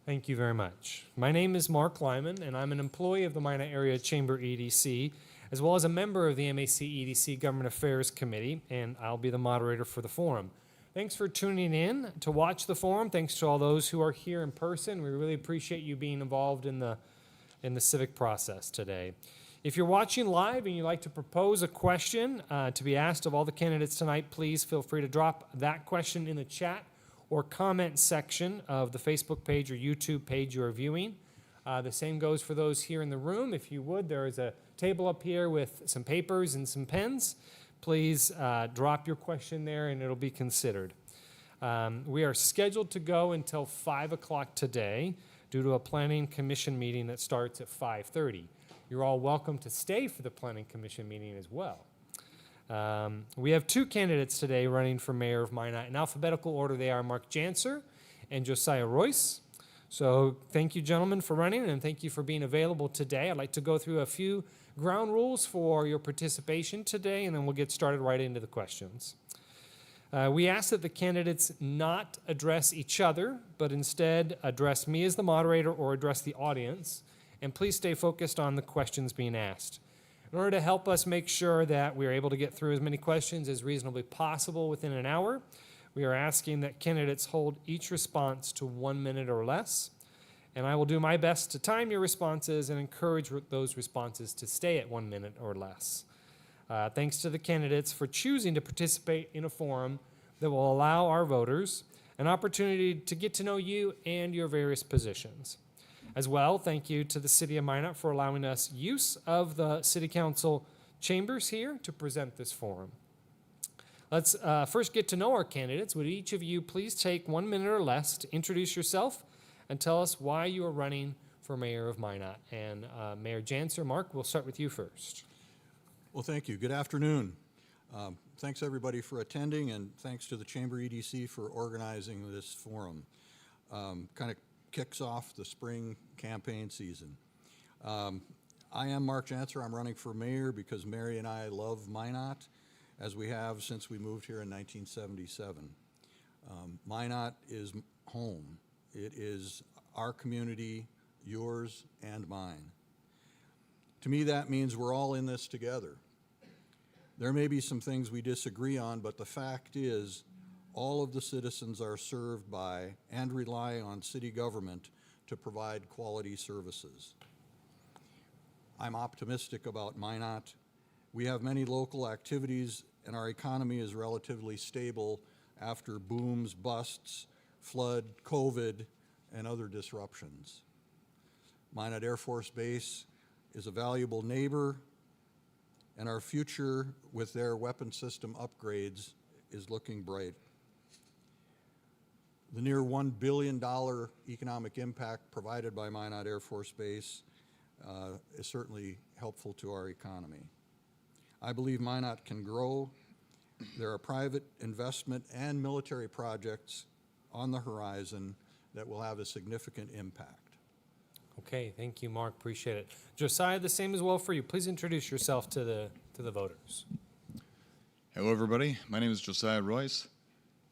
Thank you very much. My name is Mark Lyman, and I'm an employee of the Minot Area Chamber EDC, as well as a member of the MAC EDC Government Affairs Committee, and I'll be the moderator for the forum. Thanks for tuning in to watch the forum. Thanks to all those who are here in person. We really appreciate you being involved in the civic process today. If you're watching live and you'd like to propose a question to be asked of all the candidates tonight, please feel free to drop that question in the chat or comment section of the Facebook page or YouTube page you are viewing. The same goes for those here in the room. If you would, there is a table up here with some papers and some pens. Please drop your question there and it'll be considered. We are scheduled to go until 5 o'clock today due to a Planning Commission meeting that starts at 5:30. You're all welcome to stay for the Planning Commission meeting as well. We have two candidates today running for mayor of Minot. In alphabetical order, they are Mark Janser and Josiah Royce. So thank you, gentlemen, for running, and thank you for being available today. I'd like to go through a few ground rules for your participation today, and then we'll get started right into the questions. We ask that the candidates not address each other, but instead address me as the moderator or address the audience, and please stay focused on the questions being asked. In order to help us make sure that we're able to get through as many questions as reasonably possible within an hour, we are asking that candidates hold each response to 1 minute or less. And I will do my best to time your responses and encourage those responses to stay at 1 minute or less. Thanks to the candidates for choosing to participate in a forum that will allow our voters an opportunity to get to know you and your various positions. As well, thank you to the City of Minot for allowing us use of the City Council chambers here to present this forum. Let's first get to know our candidates. Would each of you please take 1 minute or less to introduce yourself and tell us why you are running for mayor of Minot. And Mayor Janser, Mark, we'll start with you first. Well, thank you. Good afternoon. Thanks everybody for attending, and thanks to the Chamber EDC for organizing this forum. Kind of kicks off the spring campaign season. I am Mark Janser. I'm running for mayor because Mary and I love Minot, as we have since we moved here in 1977. Minot is home. It is our community, yours and mine. To me, that means we're all in this together. There may be some things we disagree on, but the fact is all of the citizens are served by and rely on city government to provide quality services. I'm optimistic about Minot. We have many local activities, and our economy is relatively stable after booms, busts, flood, COVID, and other disruptions. Minot Air Force Base is a valuable neighbor, and our future with their weapon system upgrades is looking bright. The near $1 billion economic impact provided by Minot Air Force Base is certainly helpful to our economy. I believe Minot can grow. There are private investment and military projects on the horizon that will have a significant impact. Okay, thank you, Mark. Appreciate it. Josiah, the same as well for you. Please introduce yourself to the voters. Hello, everybody. My name is Josiah Royce.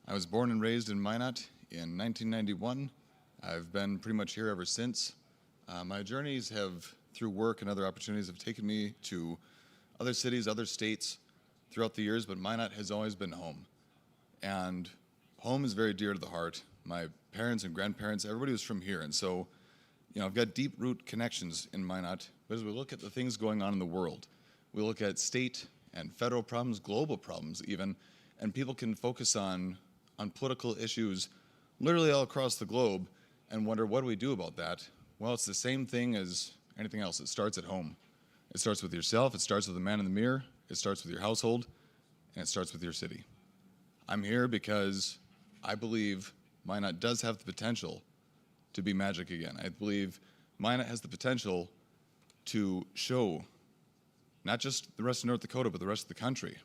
I was born and raised in Minot in 1991. I've been pretty much here ever since. My journeys have, through work and other opportunities, have taken me to other cities, other states throughout the years, but Minot has always been home. And home is very dear to the heart. My parents and grandparents, everybody was from here. And so, I've got deep root connections in Minot. But as we look at the things going on in the world, we look at state and federal problems, global problems even, and people can focus on political issues literally all across the globe and wonder, what do we do about that? Well, it's the same thing as anything else. It starts at home. It starts with yourself. It starts with the man in the mirror. It starts with your household. And it starts with your city. I'm here because I believe Minot does have the potential to be magic again. I believe Minot has the potential to show not just the rest of North Dakota, but the rest of the country,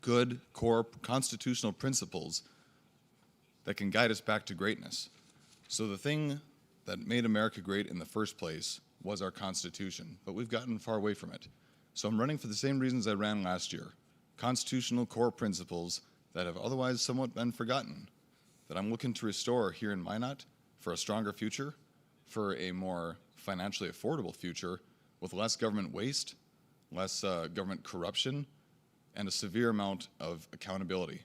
good core constitutional principles that can guide us back to greatness. So the thing that made America great in the first place was our Constitution, but we've gotten far away from it. So I'm running for the same reasons I ran last year. Constitutional core principles that have otherwise somewhat been forgotten, that I'm looking to restore here in Minot for a stronger future, for a more financially affordable future with less government waste, less government corruption, and a severe amount of accountability.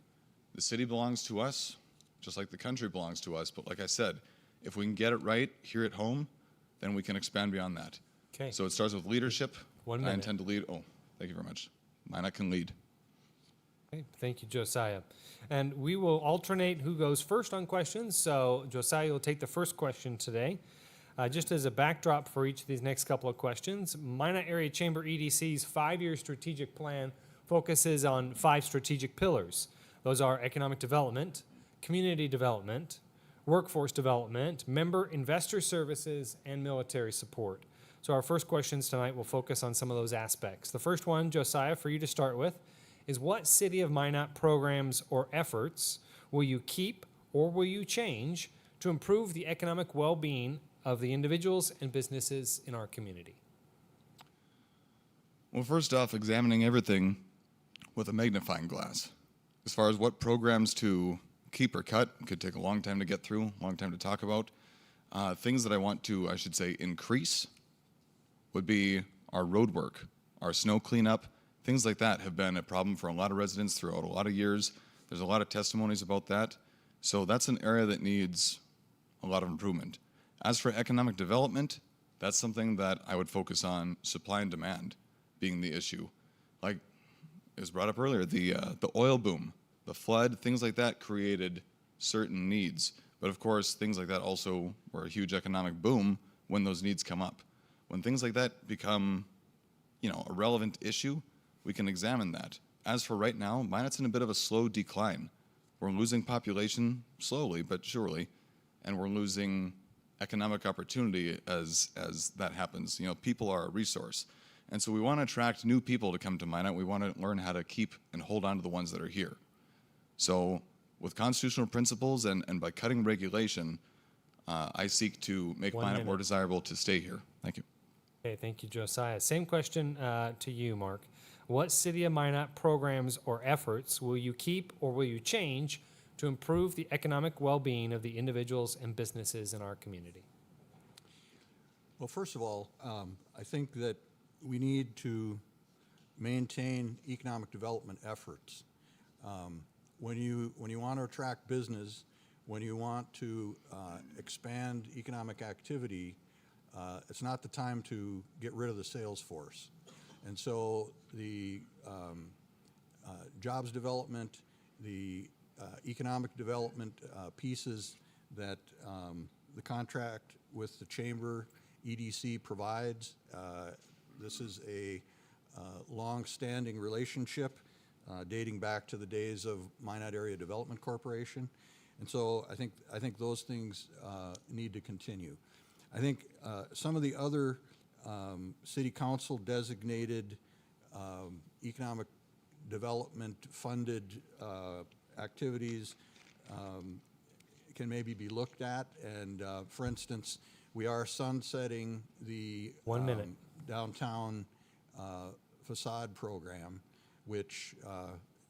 The city belongs to us, just like the country belongs to us. But like I said, if we can get it right here at home, then we can expand beyond that. Okay. So it starts with leadership. 1 I minute. intend to lead. Oh, thank you very much. Minot can lead. Okay, thank you, Josiah. And we will alternate who goes first on questions. So Josiah will take the first question today. Just as a backdrop for each of these next couple of questions, Minot Area Chamber EDC's 5-year strategic plan focuses on 5 strategic pillars. Those are economic development, community development, workforce development, member investor services, and military support. So our first questions tonight will focus on some of those aspects. The first one, Josiah, for you to start with, is what City of Minot programs or efforts will you keep or will you change to improve the economic well-being of the individuals and businesses in our community? Well, first off, examining everything with a magnifying glass. As far as what programs to keep or cut, could take a long time to get through, long time to talk about. Things that I want to, I should say, increase would be our road work, our snow cleanup. Things like that have been a problem for a lot of residents throughout a lot of years. There's a lot of testimonies about that. So that's an area that needs a lot of improvement. As for economic development, that's something that I would focus on supply and demand being the issue. Like it was brought up earlier, the oil boom, the flood, things like that created certain needs. But of course, things like that also were a huge economic boom when those needs come up. When things like that become, a relevant issue, we can examine that. As for right now, Minot's in a bit of a slow decline. We're losing population slowly but surely, and we're losing economic opportunity as that happens. People are a resource. And so we want to attract new people to come to Minot. We want to learn how to keep and hold on to the ones that are here. So with constitutional principles and by cutting regulation, I seek to make 1 Minot minute. more desirable to stay here. Thank you. Okay, thank you, Josiah. Same question to you, Mark. What City of Minot programs or efforts will you keep or will you change to improve the economic well-being of the individuals and businesses in our community? Well, first of all, I think that we need to maintain economic development efforts. When you want to attract business, when you want to expand economic activity, it's not the time to get rid of the sales force. And so the jobs development, the economic development pieces that the contract with the Chamber EDC provides, this is a long-standing relationship dating back to the days of Minot Area Development Corporation. And so I think those things need to continue. I think some of the other city council designated economic development funded activities can maybe be looked at. And for instance, we are sunsetting the 1 minute. downtown facade program, which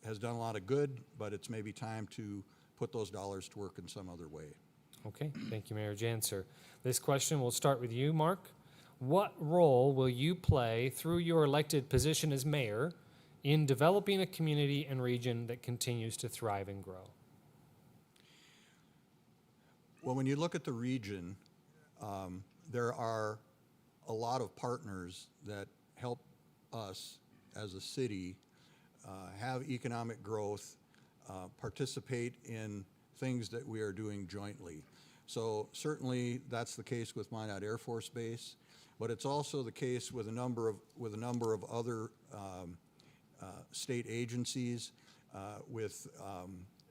has done a lot of good, but it's maybe time to put those dollars to work in some other way. Okay, thank you, Mayor Janser. This question will start with you, Mark. What role will you play through your elected position as mayor in developing a community and region that continues to thrive and grow? Well, when you look at the region, there are a lot of partners that help us as a city have economic growth, participate in things that we are doing jointly. So certainly that's the case with Minot Air Force Base, but it's also the case with a number of other state agencies, with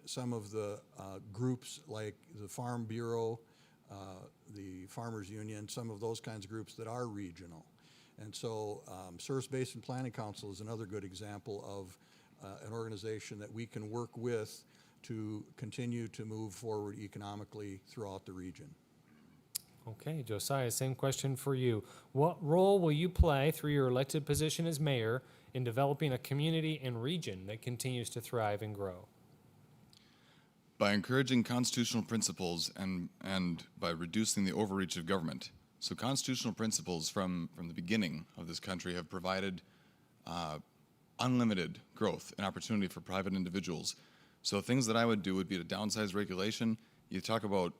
some of the groups like the Farm Bureau, the Farmers Union, some of those kinds of groups that are regional. And so Service Basin Planning Council is another good example of an organization that we can work with to continue to move forward economically throughout the region. Okay, Josiah, same question for you. What role will you play through your elected position as mayor in developing a community and region that continues to thrive and grow? By encouraging constitutional principles and by reducing the overreach of government. So constitutional principles from the beginning of this country have provided unlimited growth and opportunity for private individuals. So things that I would do would be to downsize regulation. You talk about,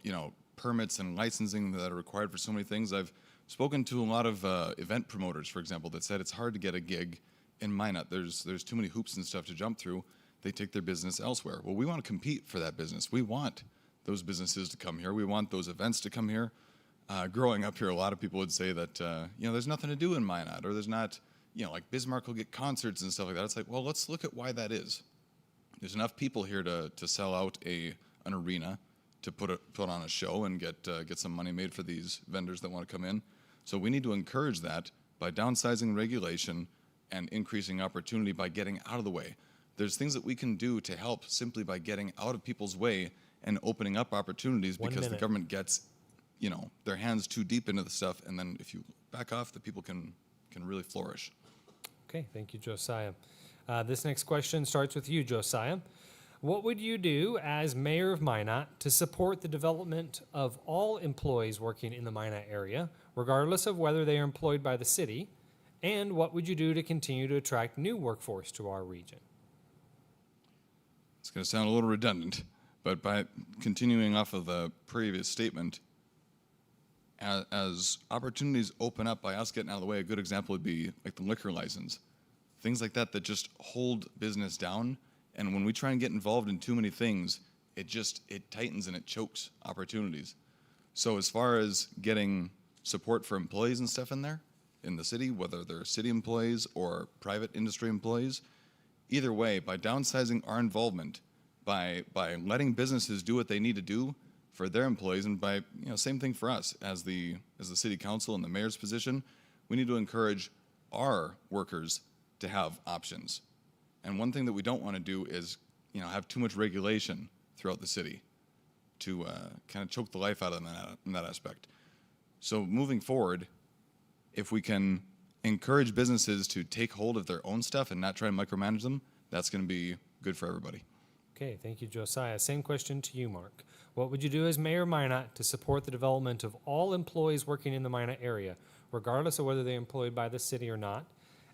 permits and licensing that are required for so many things. I've spoken to a lot of event promoters, for example, that said it's hard to get a gig in Minot. There's too many hoops and stuff to jump through. They take their business elsewhere. Well, we want to compete for that business. We want those businesses to come here. We want those events to come here. Growing up here, a lot of people would say that, there's nothing to do in Minot, or there's not, like Bismarck will get concerts and stuff like that. It's like, well, let's look at why that is. There's enough people here to sell out an arena, to put on a show and get some money made for these vendors that want to come in. So we need to encourage that by downsizing regulation and increasing opportunity by getting out of the way. There's things that we can do to help simply by getting out of people's way and opening up opportunities, because the government gets, their hands too deep into the stuff, and then if you back off, the people can really flourish. Okay, thank you, Josiah. This next question starts with you, Josiah. What would you do as mayor of Minot to support the development of all employees working in the Minot area, regardless of whether they are employed by the city? And what would you do to continue to attract new workforce to our region? It's going to sound a little redundant, but by continuing off of the previous statement, as opportunities open up by us getting out of the way, a good example would be like the liquor license. Things like that just hold business down. And when we try and get involved in too many things, it tightens and it chokes opportunities. So as far as getting support for employees and stuff in there, in the city, whether they're city employees or private industry employees, either way, by downsizing our involvement, by letting businesses do what they need to do for their employees, and by, same thing for us as the city council and the mayor's position, we need to encourage our workers to have options. And one thing that we don't want to do is, have too much regulation throughout the city to kind of choke the life out of them in that aspect. So moving forward, if we can encourage businesses to take hold of their own stuff and not try to micromanage them, that's going to be good for everybody. Okay, thank you, Josiah. Same question to you, Mark. What would you do as mayor of Minot to support the development of all employees working in the Minot area, regardless of whether they're employed by the city or not?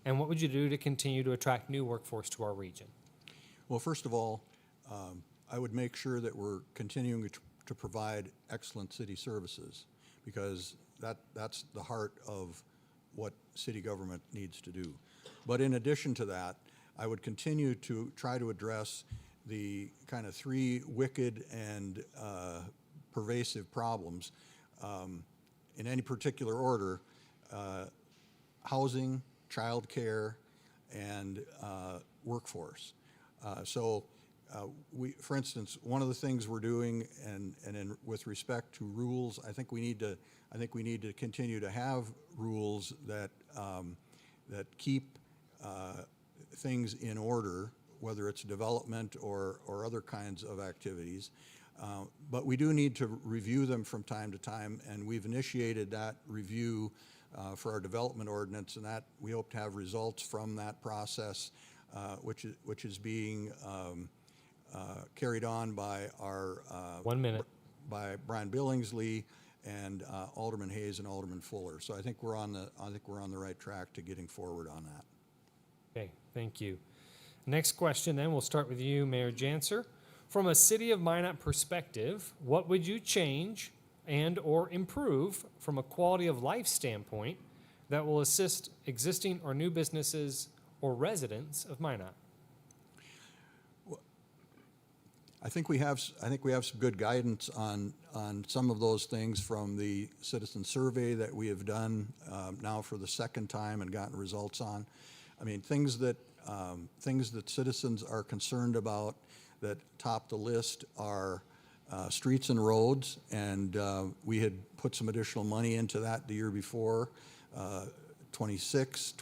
And what would you do to continue to attract new workforce to our region? Well, first of all, I would make sure that we're continuing to provide excellent city services, because that's the heart of what city government needs to do. But in addition to that, I would continue to try to address the kind of three wicked and pervasive problems in any particular order: housing, childcare, and workforce. For instance, one of the things we're doing, with respect to rules, I think we need to continue to have rules that keep things in order, whether it's development or other kinds of activities. But we do need to review them from time to time, and we've initiated that review for our development ordinance, and that we hope to have results from that process, which is being carried on by our 1 minute. by Brian Billingsley and Alderman Hayes and Alderman Fuller. So I think we're on the right track to getting forward on that. Okay, thank you. Next question then, we'll start with you, Mayor Janser. From a City of Minot perspective, what would you change and or improve from a quality of life standpoint that will assist existing or new businesses or residents of Minot? I think we have some good guidance on some of those things from the citizen survey that we have done now for the second time and gotten results on. I mean, things that citizens are concerned about that top the list are streets and roads, and we had put some additional money into that the year before. 26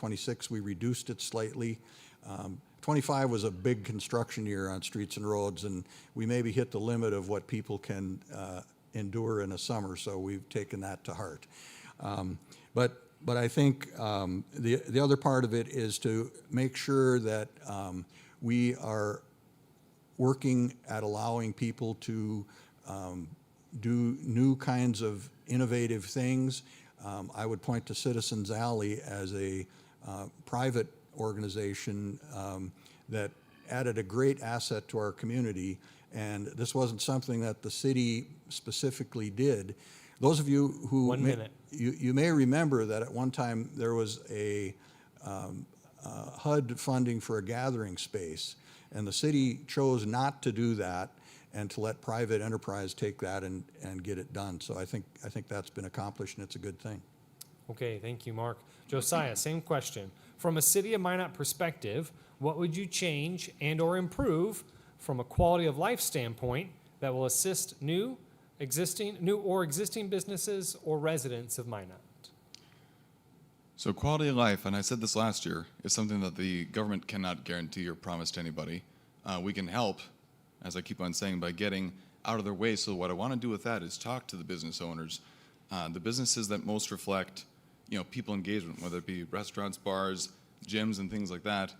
we reduced it slightly. 25 was a big construction year on streets and roads, and we maybe hit the limit of what people can endure in a summer, so we've taken that to heart. But I think the other part of it is to make sure that we are working at allowing people to do new kinds of innovative things. I would point to Citizens Alley as a private organization that added a great asset to our community, and this wasn't something that the city specifically did. Those of you who One minute. you may remember that at one time there was a HUD funding for a gathering space, and the city chose not to do that and to let private enterprise take that and get it done. So I think that's been accomplished, and it's a good thing. Okay, thank you, Mark. Josiah, same question. From a City of Minot perspective, what would you change and or improve from a quality of life standpoint that will assist new or existing businesses or residents of Minot? So quality of life, and I said this last year, is something that the government cannot guarantee or promise to anybody. We can help, as I keep on saying, by getting out of their way. So what I want to do with that is talk to the business owners, the businesses that most reflect, people engagement, whether it be restaurants, bars, gyms, and things like that.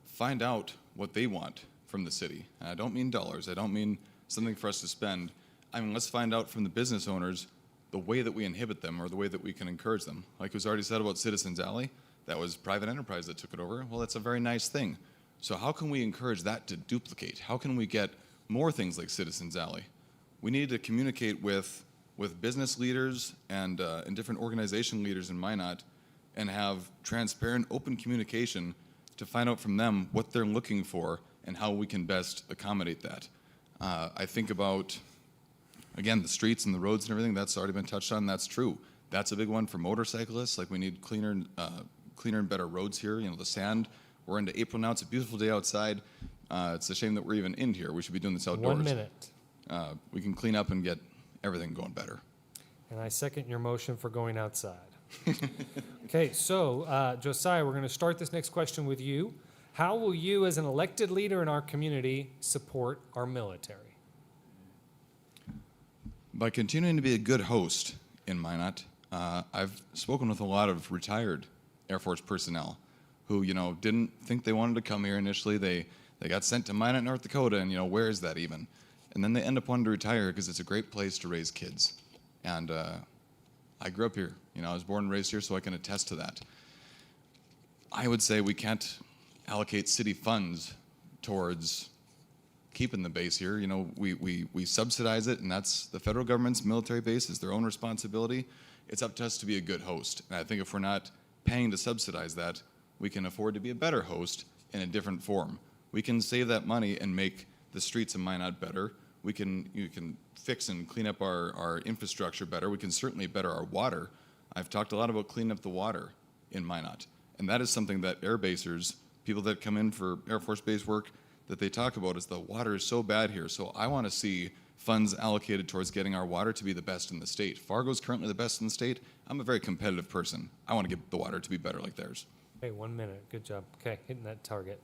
Find out what they want from the city. And I don't mean dollars. I don't mean something for us to spend. I mean, let's find out from the business owners the way that we inhibit them or the way that we can encourage them. Like it was already said about Citizens Alley, that was private enterprise that took it over. Well, that's a very nice thing. So how can we encourage that to duplicate? How can we get more things like Citizens Alley? We need to communicate with business leaders and different organization leaders in Minot and have transparent, open communication to find out from them what they're looking for and how we can best accommodate that. I think about, again, the streets and the roads and everything, that's already been touched on, that's true. That's a big one for motorcyclists, like we need cleaner and better roads here. The sand, we're into April now, it's a beautiful day outside. It's a shame that we're even in here. We should be doing this outdoors. 1 minute. We can clean up and get everything going better. And I second your motion for going outside. Okay, so Josiah, we're going to start this next question with you. How will you, as an elected leader in our community, support our military? By continuing to be a good host in Minot, I've spoken with a lot of retired Air Force personnel who, didn't think they wanted to come here initially. They got sent to Minot, North Dakota, and, where is that even? And then they end up wanting to retire because it's a great place to raise kids. And I grew up here. I was born and raised here, so I can attest to that. I would say we can't allocate city funds towards keeping the base here. We subsidize it, and that's the federal government's military base is their own responsibility. It's up to us to be a good host. And I think if we're not paying to subsidize that, we can afford to be a better host in a different form. We can save that money and make the streets of Minot better. You can fix and clean up our infrastructure better. We can certainly better our water. I've talked a lot about cleaning up the water in Minot. And that is something that air basers, people that come in for Air Force Base work, that they talk about is the water is so bad here. So I want to see funds allocated towards getting our water to be the best in the state. Fargo's currently the best in the state. I'm a very competitive person. I want to get the water to be better like theirs. Okay, 1 minute. Good job. Okay, hitting that target.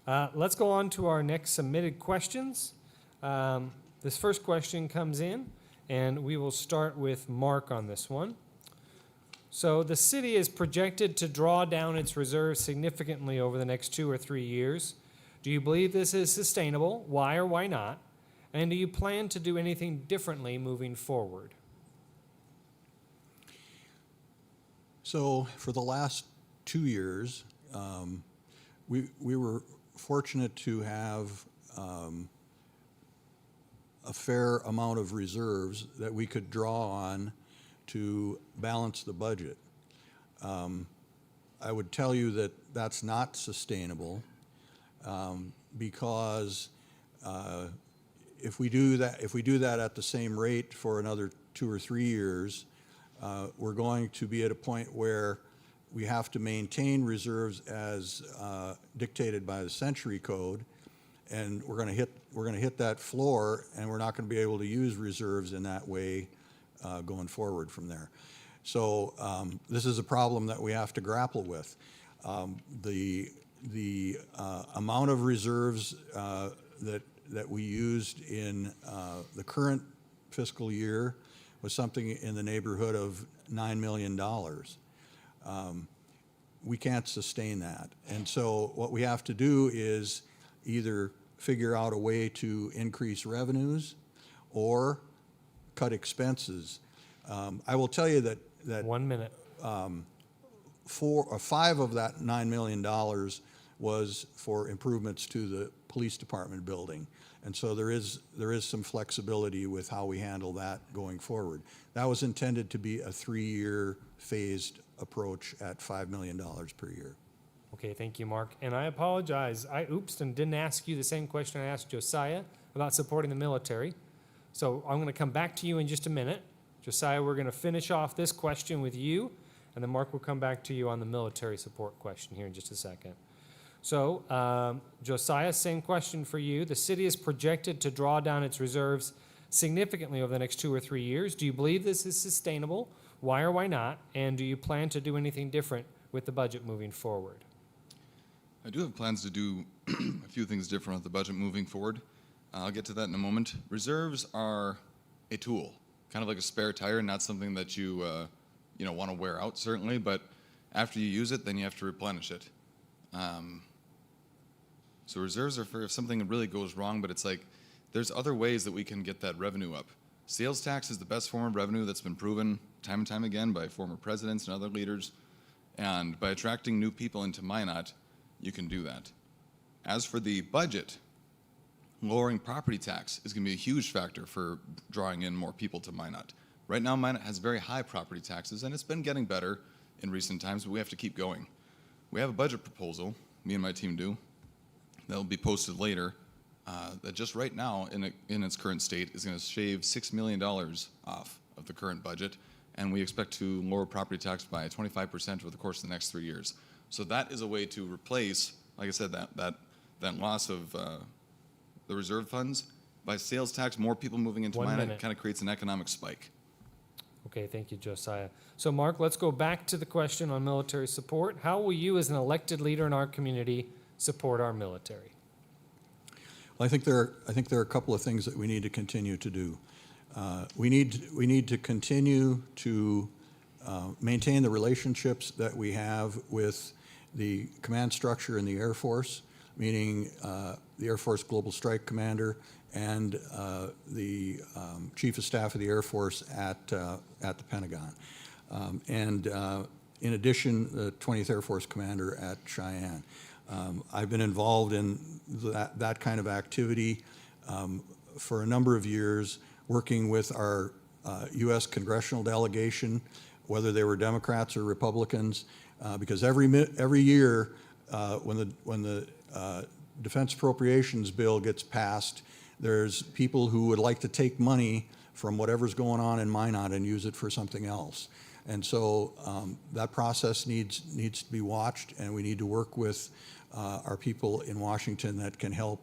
Let's go on to our next submitted questions. This first question comes in, and we will start with Mark on this one. So the city is projected to draw down its reserves significantly over the next 2 or 3 years. Do you believe this is sustainable? Why or why not? And do you plan to do anything differently moving forward? So for the last 2 years, we were fortunate to have a fair amount of reserves that we could draw on to balance the budget. I would tell you that that's not sustainable because if we do that at the same rate for another 2 or 3 years, we're going to be at a point where we have to maintain reserves as dictated by the Century Code, and we're going to hit that floor, and we're not going to be able to use reserves in that way going forward from there. So this is a problem that we have to grapple with. The amount of reserves that we used in the current fiscal year was something in the neighborhood of $9 million. We can't sustain that. And so what we have to do is either figure out a way to increase revenues or cut expenses. I will tell you that 1 minute. 5 of that $9 million was for improvements to the police department building. And so there is some flexibility with how we handle that going forward. That was intended to be a 3-year phased approach at $5 million per year. Okay, thank you, Mark. And I apologize. I oopsed and didn't ask you the same question I asked Josiah about supporting the military. So I'm going to come back to you in just a minute. Josiah, we're going to finish off this question with you, and then Mark will come back to you on the military support question here in just a second. So, Josiah, same question for you. The city is projected to draw down its reserves significantly over the next 2 or 3 years. Do you believe this is sustainable? Why or why not? And do you plan to do anything different with the budget moving forward? I do have plans to do a few things different with the budget moving forward. I'll get to that in a moment. Reserves are a tool, kind of like a spare tire, not something that you want to wear out, certainly, but after you use it, then you have to replenish it. So reserves are for if something really goes wrong, but it's like there's other ways that we can get that revenue up. Sales tax is the best form of revenue that's been proven time and time again by former presidents and other leaders. And by attracting new people into Minot, you can do that. As for the budget, lowering property tax is going to be a huge factor for drawing in more people to Minot. Right now, Minot has very high property taxes, and it's been getting better in recent times, but we have to keep going. We have a budget proposal, me and my team do, that will be posted later, that just right now, in its current state, is going to shave $6 million off of the current budget, and we expect to lower property tax by 25% over the course of the next 3 years. So that is a way to replace, like I said, that loss of the reserve funds. By sales tax, more people moving into 1 Minot minute. kind of creates an economic spike. Okay, thank you, Josiah. So, Mark, let's go back to the question on military support. How will you, as an elected leader in our community, support our military? Well, I think there are a couple of things that we need to continue to do. We need to continue to maintain the relationships that we have with the command structure in the Air Force, meaning the Air Force Global Strike Commander and the Chief of Staff of the Air Force at the Pentagon. And in addition, the 20th Air Force Commander at Cheyenne. I've been involved in that kind of activity for a number of years, working with our U.S. congressional delegation, whether they were Democrats or Republicans, because every year when the Defense Appropriations Bill gets passed, there's people who would like to take money from whatever's going on in Minot and use it for something else. And so that process needs to be watched, and we need to work with our people in Washington that can help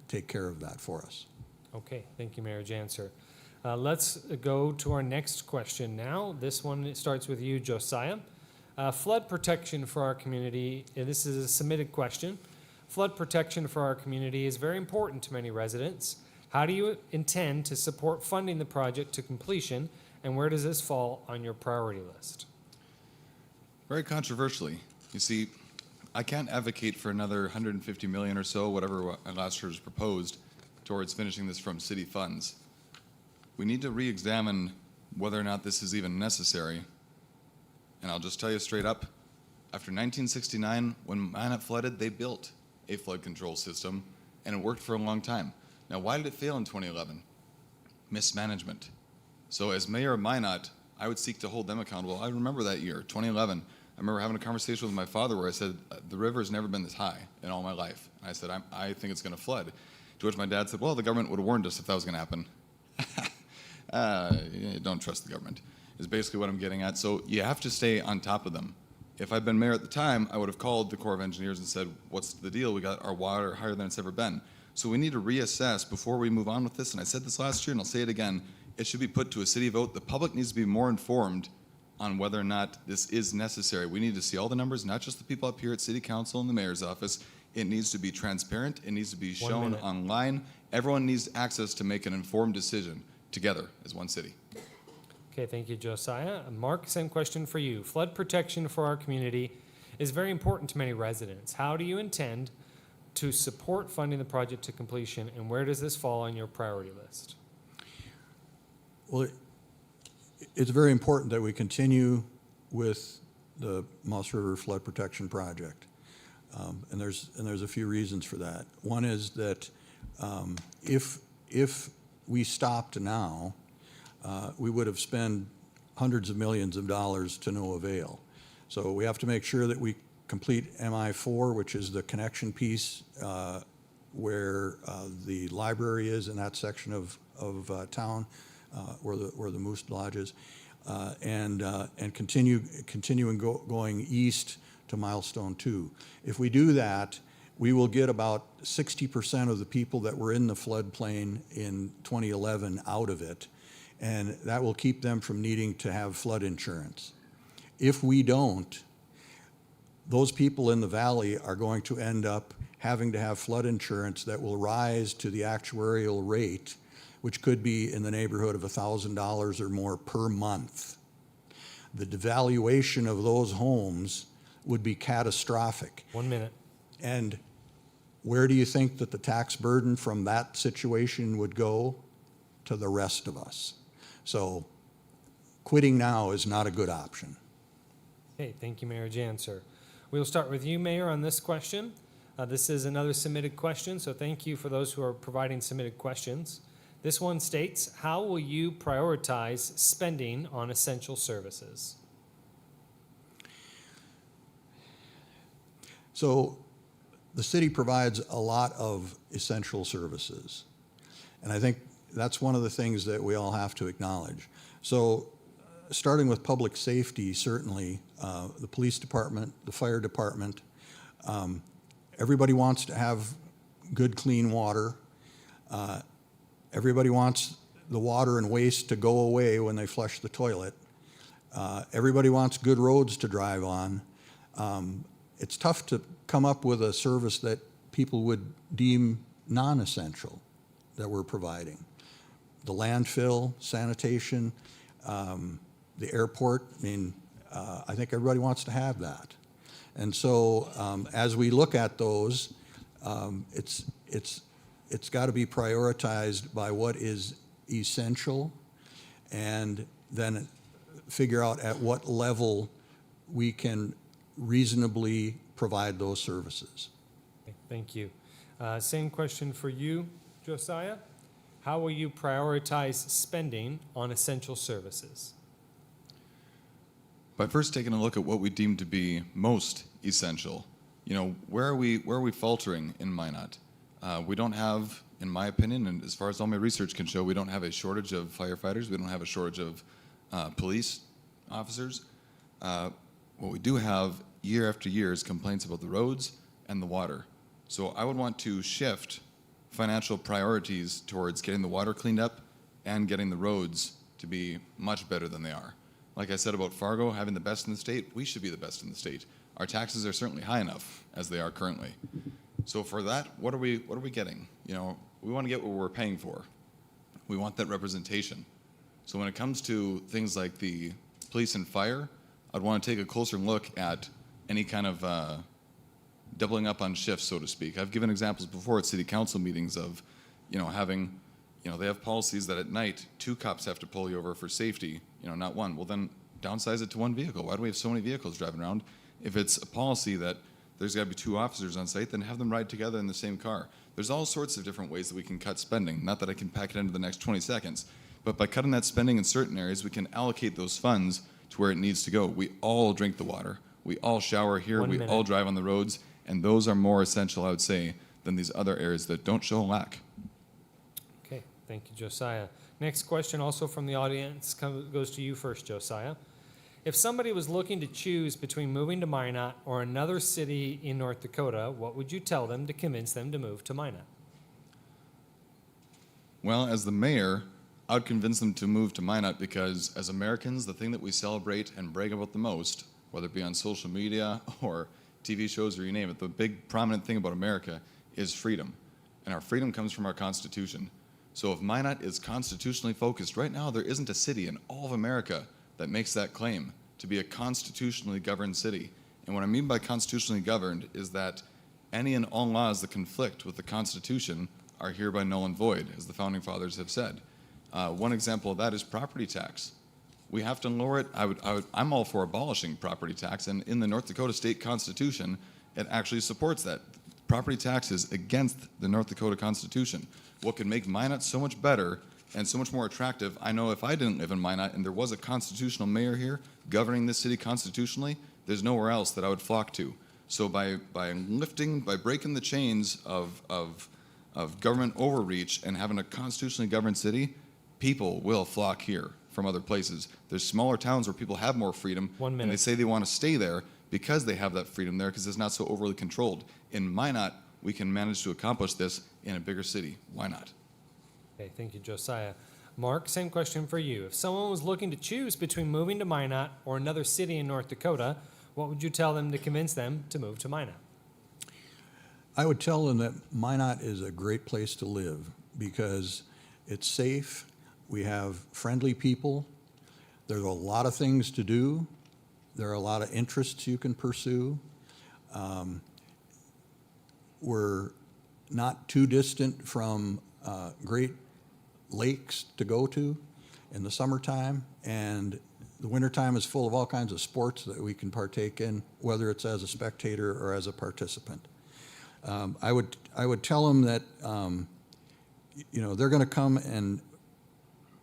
take care of that for us. Okay, thank you, Mayor Janser. Let's go to our next question now. This one starts with you, Josiah. Flood protection for our community, and this is a submitted question. Flood protection for our community is very important to many residents. How do you intend to support funding the project to completion, and where does this fall on your priority list? Very controversially. You see, I can't advocate for another $150 million or so, whatever last year's proposed, towards finishing this from city funds. We need to re-examine whether or not this is even necessary. And I'll just tell you straight up, after 1969, when Minot flooded, they built a flood control system, and it worked for a long time. Now, why did it fail in 2011? Mismanagement. So as mayor of Minot, I would seek to hold them accountable. I remember that year, 2011. I remember having a conversation with my father where I said, the river has never been this high in all my life. And I said, I think it's going to flood. To which my dad said, well, the government would have warned us if that was going to happen. Don't trust the government, is basically what I'm getting at. So you have to stay on top of them. If I'd been mayor at the time, I would have called the Corps of Engineers and said, what's the deal? We got our water higher than it's ever been. So we need to reassess before we move on with this. And I said this last year, and I'll say it again. It should be put to a city vote. The public needs to be more informed on whether or not this is necessary. We need to see all the numbers, not just the people up here at City Council and the Mayor's office. It needs to be transparent. It needs to be shown online. Everyone needs access to make an informed decision together as one city. Okay, thank you, Josiah. Mark, same question for you. Flood protection for our community is very important to many residents. How do you intend to support funding the project to completion, and where does this fall on your priority list? Well, it's very important that we continue with the Moss River Flood Protection Project. And there's a few reasons for that. One is that if we stopped now, we would have spent hundreds of millions of dollars to no avail. So we have to make sure that we complete MI4, which is the connection piece where the library is in that section of town, where the Moose Lodge is, and continuing going east to Milestone 2. If we do that, we will get about 60% of the people that were in the floodplain in 2011 out of it, and that will keep them from needing to have flood insurance. If we don't, those people in the valley are going to end up having to have flood insurance that will rise to the actuarial rate, which could be in the neighborhood of $1,000 or more per month. The devaluation of those homes would be catastrophic. 1 minute. And where do you think that the tax burden from that situation would go? To the rest of us. So quitting now is not a good option. Okay, thank you, Mayor Janser. We'll start with you, Mayor, on this question. This is another submitted question, so thank you for those who are providing submitted questions. This one states, how will you prioritize spending on essential services? So the city provides a lot of essential services. And I think that's one of the things that we all have to acknowledge. So starting with public safety, certainly, the police department, the fire department, everybody wants to have good, clean water. Everybody wants the water and waste to go away when they flush the toilet. Everybody wants good roads to drive on. It's tough to come up with a service that people would deem non-essential that we're providing. The landfill, sanitation, the airport, I think everybody wants to have that. And so as we look at those, it's got to be prioritized by what is essential, and then figure out at what level we can reasonably provide those services. Okay, thank you. Same question for you, Josiah. How will you prioritize spending on essential services? By first taking a look at what we deem to be most essential. Where are we faltering in Minot? We don't have, in my opinion, and as far as all my research can show, we don't have a shortage of firefighters. We don't have a shortage of police officers. What we do have year after year is complaints about the roads and the water. So I would want to shift financial priorities towards getting the water cleaned up and getting the roads to be much better than they are. Like I said about Fargo having the best in the state, we should be the best in the state. Our taxes are certainly high enough as they are currently. So for that, what are we getting? We want to get what we're paying for. We want that representation. So when it comes to things like the police and fire, I'd want to take a closer look at any kind of doubling up on shifts, so to speak. I've given examples before at city council meetings of, having, they have policies that at night 2 cops have to pull you over for safety, not 1. Well, then downsize it to 1 vehicle. Why do we have so many vehicles driving around? If it's a policy that there's got to be 2 officers on site, then have them ride together in the same car. There's all sorts of different ways that we can cut spending. Not that I can pack it into the next 20 seconds, but by cutting that spending in certain areas, we can allocate those funds to where it needs to go. We all drink the water. We all shower here. 1 We minute. all drive on the roads. And those are more essential, I would say, than these other areas that don't show a lack. Okay, thank you, Josiah. Next question, also from the audience, goes to you first, Josiah. If somebody was looking to choose between moving to Minot or another city in North Dakota, what would you tell them to convince them to move to Minot? Well, as the mayor, I would convince them to move to Minot because as Americans, the thing that we celebrate and brag about the most, whether it be on social media or TV shows or you name it, the big prominent thing about America is freedom. And our freedom comes from our Constitution. So if Minot is constitutionally focused, right now there isn't a city in all of America that makes that claim to be a constitutionally governed city. And what I mean by constitutionally governed is that any and all laws that conflict with the Constitution are hereby null and void, as the Founding Fathers have said. One example of that is property tax. We have to lower it. I'm all for abolishing property tax, and in the North Dakota State Constitution, it actually supports that. Property tax is against the North Dakota Constitution. What could make Minot so much better and so much more attractive, I know if I didn't live in Minot and there was a constitutional mayor here governing this city constitutionally, there's nowhere else that I would flock to. So by breaking the chains of government overreach and having a constitutionally governed city, people will flock here from other places. There's smaller towns where people have more freedom. 1 minute. And they say they want to stay there because they have that freedom there because it's not so overly controlled. In Minot, we can manage to accomplish this in a bigger city. Why not? Okay, thank you, Josiah. Mark, same question for you. If someone was looking to choose between moving to Minot or another city in North Dakota, what would you tell them to convince them to move to Minot? I would tell them that Minot is a great place to live because it's safe, we have friendly people, there's a lot of things to do, there are a lot of interests you can pursue. We're not too distant from great lakes to go to in the summertime, and the wintertime is full of all kinds of sports that we can partake in, whether it's as a spectator or as a participant. I would tell them that they're going to come and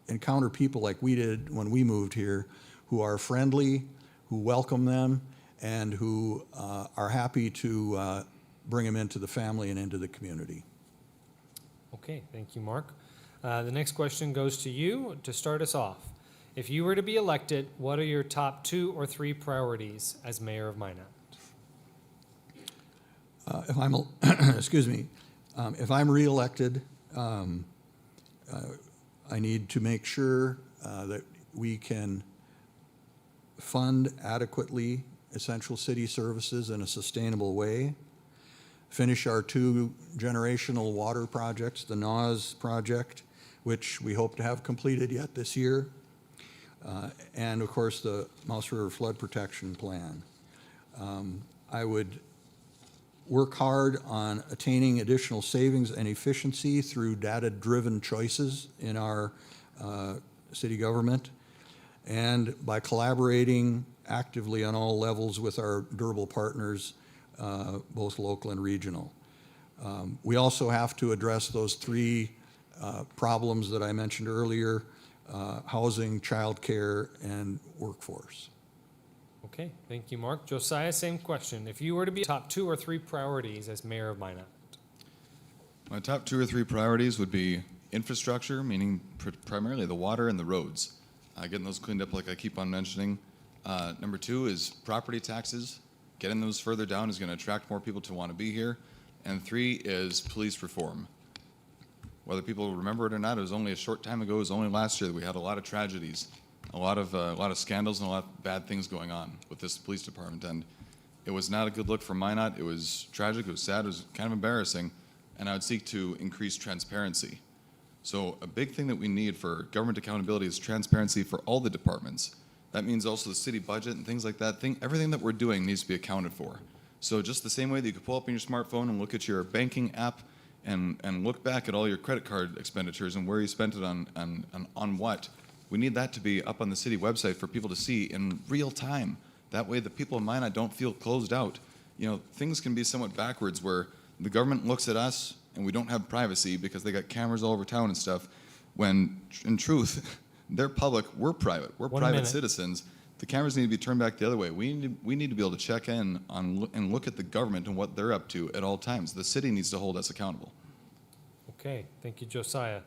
encounter people like we did when we moved here, who are friendly, who welcome them, and who are happy to bring them into the family and into the community. Okay, thank you, Mark. The next question goes to you to start us off. If you were to be elected, what are your top 2 or 3 priorities as mayor of Minot? If I'm, excuse me, if I'm reelected, I need to make sure that we can fund adequately essential city services in a sustainable way, finish our 2 generational water projects, the NAWS project, which we hope to have completed yet this year, and of course the Mouse River Flood Protection Plan. I would work hard on attaining additional savings and efficiency through data-driven choices in our city government, and by collaborating actively on all levels with our durable partners, both local and regional. We also have to address those 3 problems that I mentioned earlier, housing, childcare, and workforce. Okay, thank you, Mark. Josiah, same question. If you were to be top 2 or 3 priorities as mayor of Minot? My top 2 or 3 priorities would be infrastructure, meaning primarily the water and the roads, getting those cleaned up like I keep on mentioning. Number 2 is property taxes. Getting those further down is going to attract more people to want to be here. And 3 is police reform. Whether people remember it or not, it was only a short time ago. It was only last year that we had a lot of tragedies, a lot of scandals, and a lot of bad things going on with this police department. And it was not a good look for Minot. It was tragic. It was sad. It was kind of embarrassing. And I would seek to increase transparency. So a big thing that we need for government accountability is transparency for all the departments. That means also the city budget and things like that. Everything that we're doing needs to be accounted for. So just the same way that you could pull up on your smartphone and look at your banking app and look back at all your credit card expenditures and where you spent it on what, we need that to be up on the city website for people to see in real time. That way the people in Minot don't feel closed out. You know, things can be somewhat backwards where the government looks at us and we don't have privacy because they got cameras all over town and stuff, when in truth, they're public, we're private. We're private citizens. The cameras need to be turned back the other way. We need to be able to check in on and look at the government and what they're up to at all times. The city needs to hold us accountable. Okay, thank you, Josiah.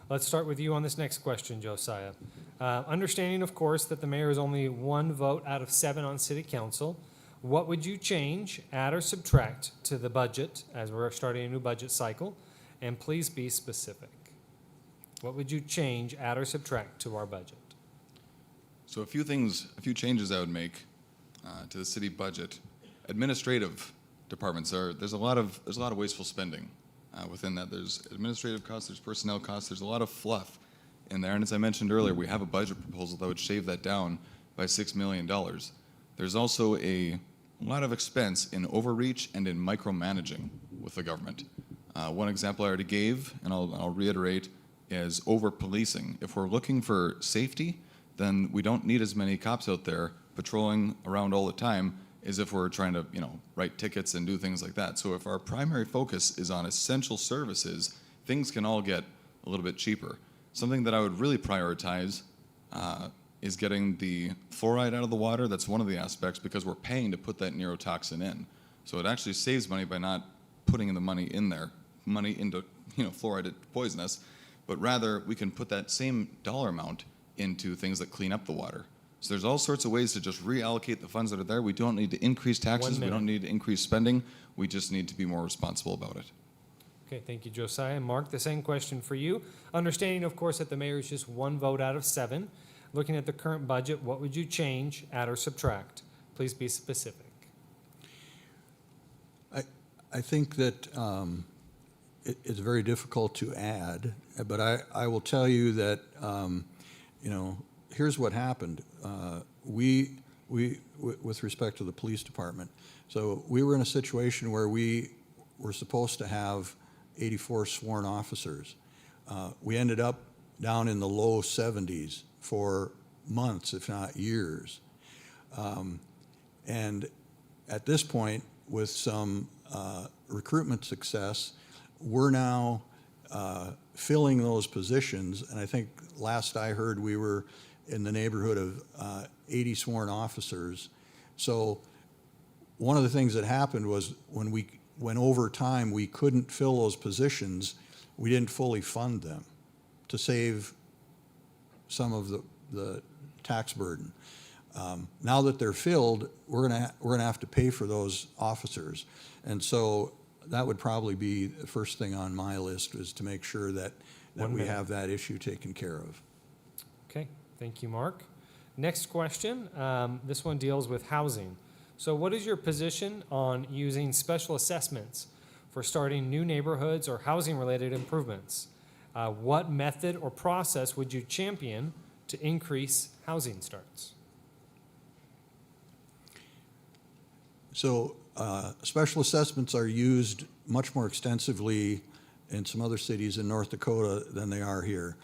Let's start with you on this next question, Josiah. Understanding, of course, that the mayor is only 1 vote out of 7 on city council, what would you change, add or subtract to the budget as we're starting a new budget cycle? And please be specific. What would you change, add or subtract to our budget? So a few changes I would make to the city budget. Administrative departments there's a lot of wasteful spending within that. There's administrative costs, there's personnel costs, there's a lot of fluff in there. And as I mentioned earlier, we have a budget proposal that would shave that down by $6 million. There's also a a lot of expense in overreach and in micromanaging with the government. One example I already gave, and I'll reiterate, is over-policing. If we're looking for safety, then we don't need as many cops out there patrolling around all the time as if we're trying to, write tickets and do things like that. So if our primary focus is on essential services, things can all get a little bit cheaper. Something that I would really prioritize is getting the fluoride out of the water. That's one of the aspects, because we're paying to put that neurotoxin in. So it actually saves money by not putting the money in there, money into fluoride is poisonous, but rather we can put that same dollar amount into things that clean up the water. So there's all sorts of ways to just reallocate the funds that are there. We don't need to increase taxes. We don't need to increase spending. We just need to be more responsible about it. Okay, thank you, Josiah. And Mark, the same question for you. Understanding, of course, that the mayor is just one vote out of 7. Looking at the current budget, what would you change, add, or subtract? Please be specific. I think that it's very difficult to add, but I will tell you that, here's what happened. With respect to the police department, so we were in a situation where we were supposed to have 84 sworn officers. We ended up down in the low 70s for months, if not years. And at this point, with some recruitment success, we're now filling those positions. And I think last I heard, we were in the neighborhood of 80 sworn officers. So one of the things that happened was when over time we couldn't fill those positions, we didn't fully fund them to save some of the tax burden. Now that they're filled, we're gonna have to pay for those officers, and so that would probably be the first thing on my list, is to make sure that we have that issue taken care of. Okay, thank you, Mark. Next question. This one deals with housing. So what is your position on using special assessments for starting new neighborhoods or housing-related improvements? What method or process would you champion to increase housing starts? So special assessments are used much more extensively in some other cities in North Dakota than they are here.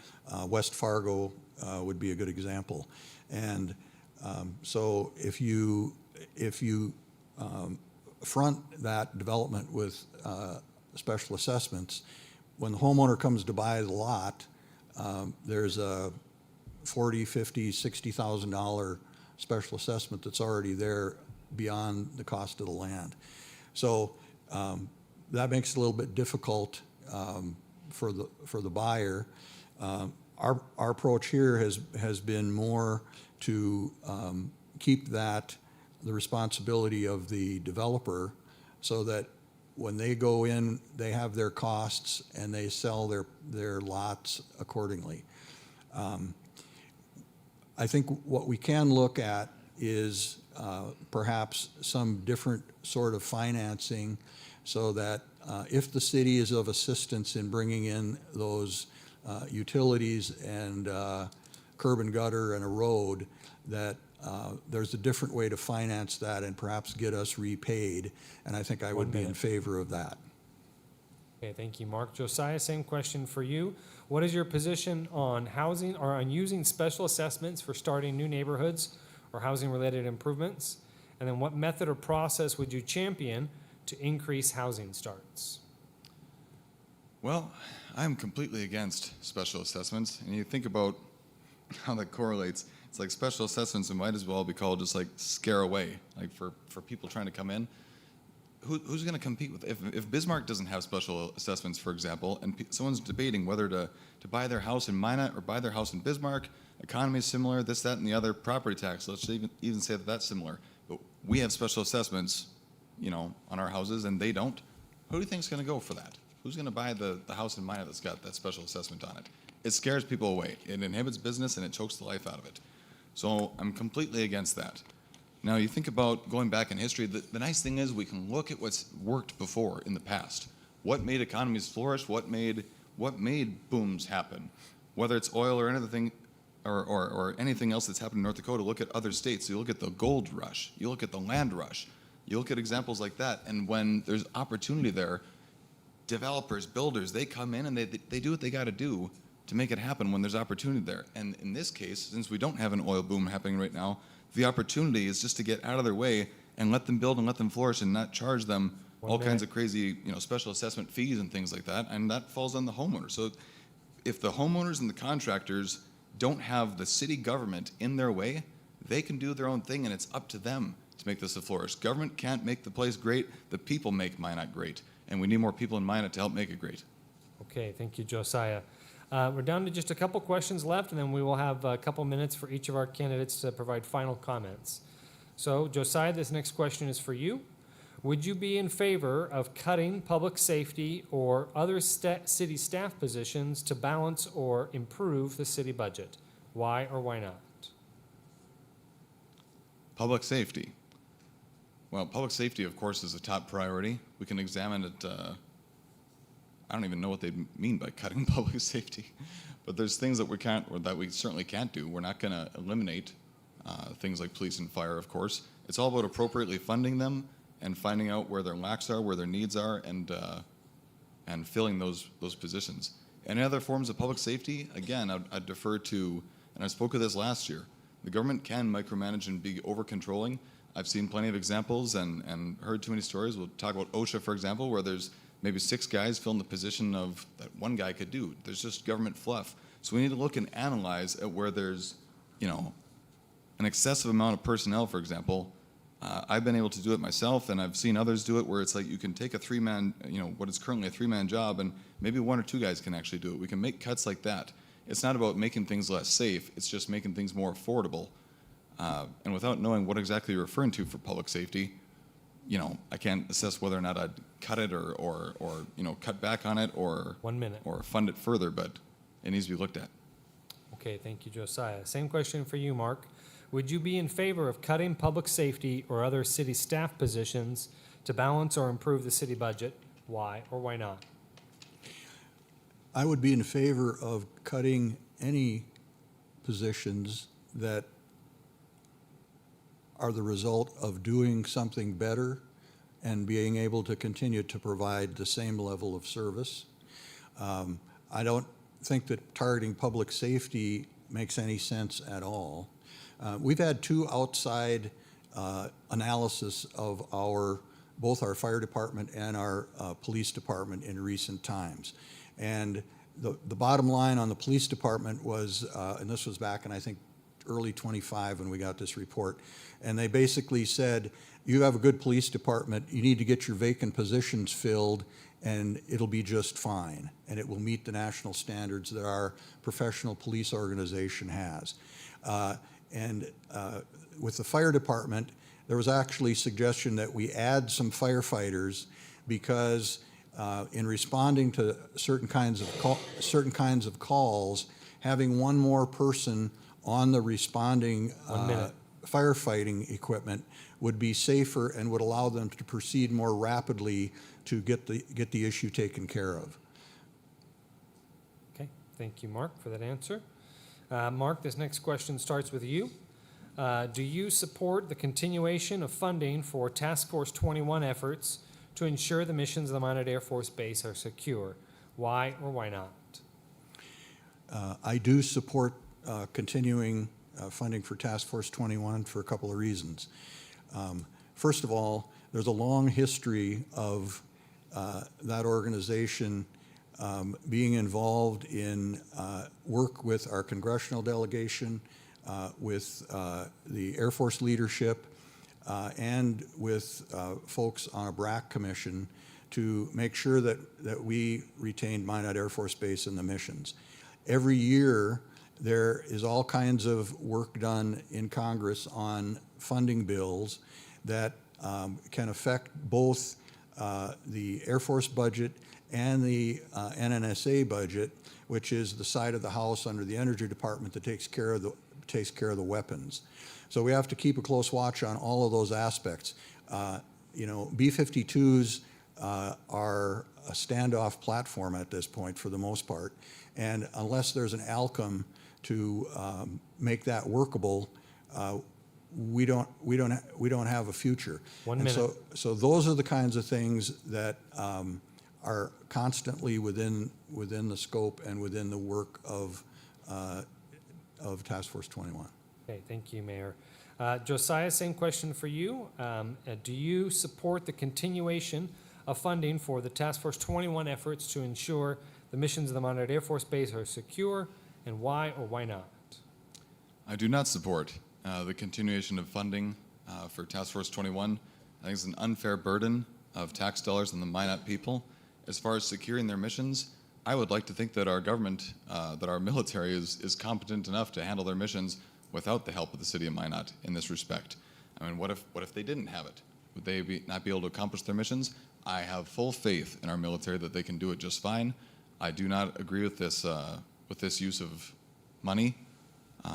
West Fargo would be a good example. And so if you front that development with special assessments, when the homeowner comes to buy the lot, there's a $40,000, $50,000, $60,000 special assessment that's already there beyond the cost of the land. So that makes it a little bit difficult for the buyer. Our approach here has been more to keep that the responsibility of the developer, so that when they go in, they have their costs and they sell their lots accordingly. I think what we can look at is perhaps some different sort of financing, so that if the city is of assistance in bringing in those utilities and curb and gutter and a road, that there's a different way to finance that and perhaps get us repaid. And I think I would be in favor of that. Okay, thank you, Mark. Josiah, same question for you. What is your position on housing or on using special assessments for starting new neighborhoods or housing-related improvements? And then what method or process would you champion to increase housing starts? Well, I'm completely against special assessments. And you think about how that correlates. It's like special assessments, it might as well be called just like scare away, like for people trying to come in. Who's going to compete with, if Bismarck doesn't have special assessments, for example, and someone's debating whether to buy their house in Minot or buy their house in Bismarck, economy is similar, this, that, and the other, property tax, let's even say that that's similar. But we have special assessments, on our houses, and they don't. Who do you think is going to go for that? Who's going to buy the house in Minot that's got that special assessment on it? It scares people away. It inhibits business, and it chokes the life out of it. So I'm completely against that. Now, you think about going back in history, the nice thing is we can look at what's worked before in the past. What made economies flourish? What made booms happen? Whether it's oil or anything, or anything else that's happened in North Dakota, look at other states. You look at the gold rush. You look at the land rush. You look at examples like that, and when there's opportunity there, developers, builders, they come in and they do what they got to do to make it happen when there's opportunity there. And in this case, since we don't have an oil boom happening right now, the opportunity is just to get out of their way and let them build and let them flourish and not charge them all kinds of crazy, special assessment fees and things like that. And that falls on the homeowner. So if the homeowners and the contractors don't have the city government in their way, they can do their own thing, and it's up to them to make this a flourish. Government can't make the place great. The people make Minot great, and we need more people in Minot to help make it great. Okay, thank you, Josiah. We're down to just a couple questions left, and then we will have a couple minutes for each of our candidates to provide final comments. So, Josiah, this next question is for you. Would you be in favor of cutting public safety or other city staff positions to balance or improve the city budget? Why or why not? Public safety. Well, public safety, of course, is a top priority. We can examine it. I don't even know what they mean by cutting public safety, but there's things that we can't, or that we certainly can't do. We're not going to eliminate things like police and fire, of course. It's all about appropriately funding them and finding out where their lacks are, where their needs are, and filling those positions. Any other forms of public safety, again, I'd defer to, and I spoke of this last year, the government can micromanage and be over-controlling. I've seen plenty of examples and heard too many stories. We'll talk about OSHA, for example, where there's maybe 6 guys filling the position of that one guy could do. There's just government fluff. So we need to look and analyze at where there's, an excessive amount of personnel, for example. I've been able to do it myself, and I've seen others do it where it's like you can take a 3-man, what is currently a 3-man job, and maybe 1 or 2 guys can actually do it. We can make cuts like that. It's not about making things less safe. It's just making things more affordable. And without knowing what exactly you're referring to for public safety, I can't assess whether or not I'd cut it or cut back on it or 1 minute. or fund it further, but it needs to be looked at. Okay, thank you, Josiah. Same question for you, Mark. Would you be in favor of cutting public safety or other city staff positions to balance or improve the city budget? Why or why not? I would be in favor of cutting any positions that are the result of doing something better and being able to continue to provide the same level of service. I don't think that targeting public safety makes any sense at all. We've had 2 outside analysis of both our fire department and our police department in recent times. And the bottom line on the police department was, and this was back in, I think, early 25 when we got this report, and they basically said, you have a good police department, you need to get your vacant positions filled, and it'll be just fine, and it will meet the national standards that our professional police organization has. With the fire department, there was actually suggestion that we add some firefighters because in responding to certain kinds of calls, having 1 more person on the responding firefighting equipment would be safer and would allow them to proceed more rapidly to get the issue taken care of. Okay, thank you, Mark, for that answer. Mark, this next question starts with you. Do you support the continuation of funding for Task Force 21 efforts to ensure the missions of the Minot Air Force Base are secure? Why or why not? I do support continuing funding for Task Force 21 for a couple of reasons. First of all, there's a long history of that organization being involved in work with our congressional delegation, with the Air Force leadership, and with folks on a BRAC commission to make sure that we retained Minot Air Force Base in the missions. Every year, there is all kinds of work done in Congress on funding bills that can affect both the Air Force budget and the NNSA budget, which is the side of the House under the Energy Department that takes care of the weapons. So we have to keep a close watch on all of those aspects. B-52s are a standoff platform at this point for the most part, and unless there's an outcome to make that workable, we don't have a future. 1 And minute. so those are the kinds of things that are constantly within the scope and within the work of Task Force 21. Okay, thank you, Mayor. Josiah, same question for you. Do you support the continuation of funding for the Task Force 21 efforts to ensure the missions of the Minot Air Force Base are secure, and why or why not? I do not support the continuation of funding for Task Force 21. I think it's an unfair burden of tax dollars on the Minot people. As far as securing their missions, I would like to think that our government, that our military is competent enough to handle their missions without the help of the city of Minot in this respect. I mean, what if they didn't have it? Would they not be able to accomplish their missions? I have full faith in our military that they can do it just fine. I do not agree with this use of money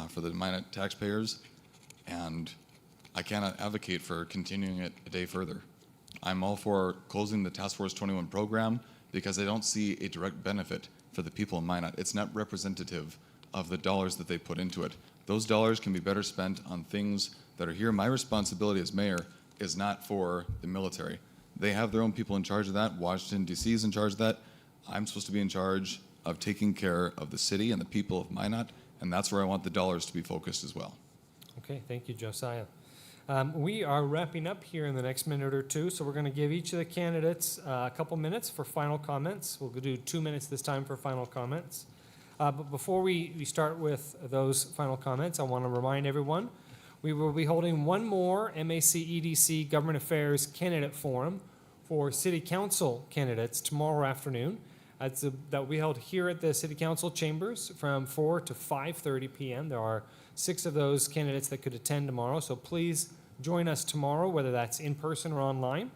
for the Minot taxpayers, and I cannot advocate for continuing it a day further. I'm all for closing the Task Force 21 program because I don't see a direct benefit for the people in Minot. It's not representative of the dollars that they put into it. Those dollars can be better spent on things that are here. My responsibility as mayor is not for the military. They have their own people in charge of that. Washington, D.C. is in charge of that. I'm supposed to be in charge of taking care of the city and the people of Minot, and that's where I want the dollars to be focused as well. Okay, thank you, Josiah. We are wrapping up here in the next minute or two, so we're going to give each of the candidates a couple minutes for final comments. We'll do 2 minutes this time for final comments. But before we start with those final comments, I want to remind everyone we will be holding one more MAC EDC Government Affairs Candidate Forum for City Council candidates tomorrow afternoon. That will be held here at the City Council chambers from 4 to 5:30 p.m. There are 6 of those candidates that could attend tomorrow, so please join us tomorrow, whether that's in person or online.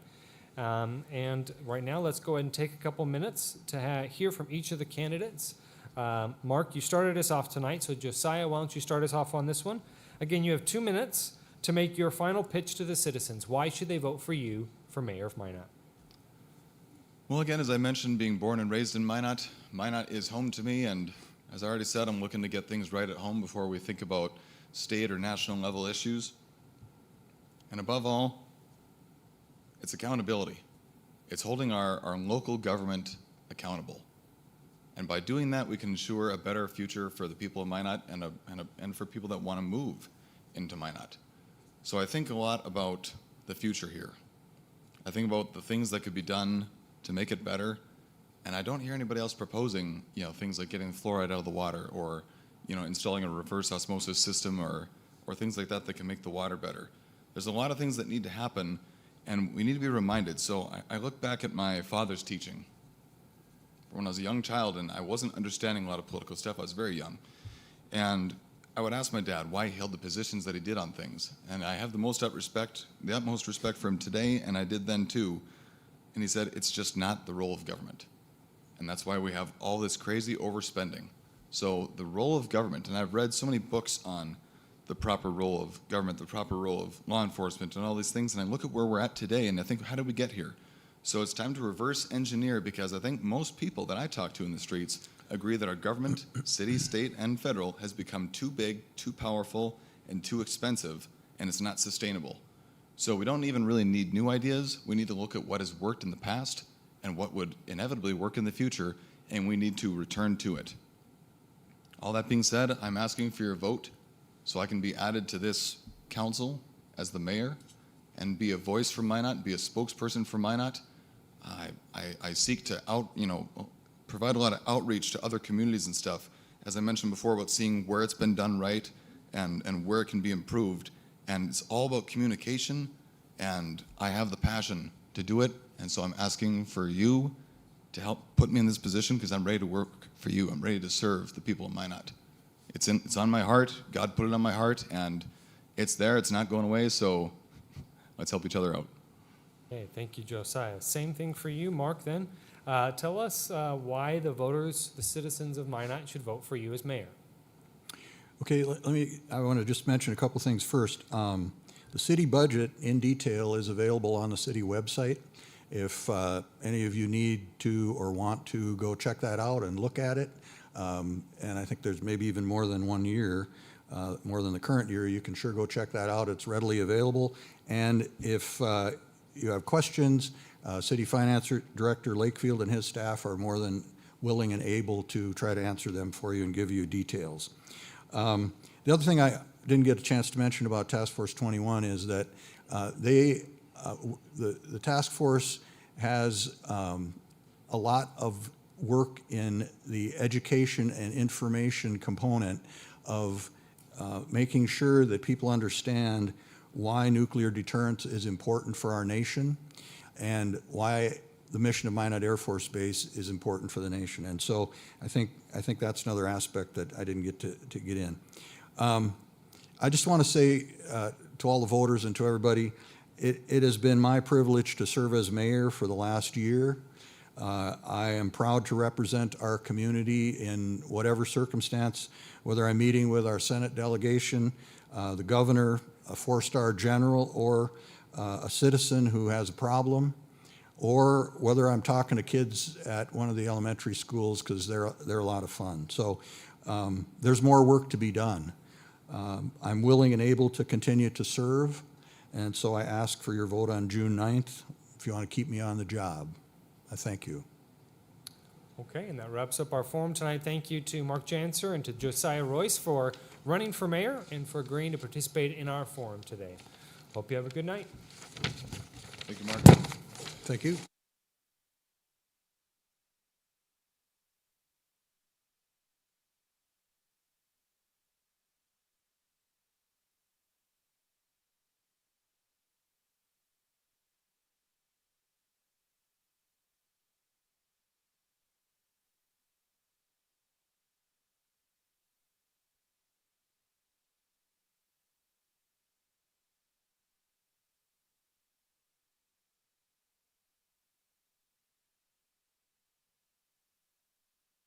And right now, let's go ahead and take a couple minutes to hear from each of the candidates. Mark, you started us off tonight, so Josiah, why don't you start us off on this one? Again, you have 2 minutes to make your final pitch to the citizens. Why should they vote for you for mayor of Minot? Well, again, as I mentioned, being born and raised in Minot, Minot is home to me, and as I already said, I'm looking to get things right at home before we think about state or national level issues. And above all, it's accountability. It's holding our local government accountable. And by doing that, we can ensure a better future for the people of Minot and for people that want to move into Minot. So I think a lot about the future here. I think about the things that could be done to make it better, and I don't hear anybody else proposing, things like getting fluoride out of the water, or, installing a reverse osmosis system, or things like that can make the water better. There's a lot of things that need to happen, and we need to be reminded. So I look back at my father's teaching when I was a young child, and I wasn't understanding a lot of political stuff. I was very young, and I would ask my dad why he held the positions that he did on things, and I have the utmost respect for him today, and I did then too. And he said, it's just not the role of government. And that's why we have all this crazy overspending. So the role of government, and I've read so many books on the proper role of government, the proper role of law enforcement, and all these things, and I look at where we're at today, and I think, how did we get here? So it's time to reverse engineer, because I think most people that I talk to in the streets agree that our government, city, state, and federal, has become too big, too powerful, and too expensive, and it's not sustainable. So we don't even really need new ideas. We need to look at what has worked in the past and what would inevitably work in the future, and we need to return to it. All that being said, I'm asking for your vote so I can be added to this council as the mayor and be a voice for Minot, be a spokesperson for Minot. I seek to provide a lot of outreach to other communities and stuff, as I mentioned before, about seeing where it's been done right and where it can be improved. And it's all about communication, and I have the passion to do it, and so I'm asking for you to help put me in this position, because I'm ready to work for you. I'm ready to serve the people of Minot. It's on my heart. God put it on my heart, and it's there. It's not going away, so let's help each other out. Okay, thank you, Josiah. Same thing for you, Mark, then. Tell us why the voters, the citizens of Minot, should vote for you as mayor. Okay, I want to just mention a couple things first. The city budget in detail is available on the city website. If any of you need to or want to go check that out and look at it, and I think there's maybe even more than 1 year, more than the current year, you can sure go check that out. It's readily available. And if you have questions, City Finance Director Lakefield and his staff are more than willing and able to try to answer them for you and give you details. The other thing I didn't get a chance to mention about Task Force 21 is that the task force has a lot of work in the education and information component of making sure that people understand why nuclear deterrence is important for our nation and why the mission of Minot Air Force Base is important for the nation. And so I think that's another aspect that I didn't get to get in. I just want to say to all the voters and to everybody, it has been my privilege to serve as mayor for the last year. I am proud to represent our community in whatever circumstance, whether I'm meeting with our Senate delegation, the governor, a four-star general, or a citizen who has a problem, or whether I'm talking to kids at one of the elementary schools, because they're a lot of fun. So there's more work to be done. I'm willing and able to continue to serve, and so I ask for your vote on June 9th if you want to keep me on the job. I thank you. Okay, and that wraps up our forum tonight. Thank you to Mark Janser and to Josiah Royce for running for mayor and for agreeing to participate in our forum today. Hope you have a good night. Thank you, Mark. Thank you.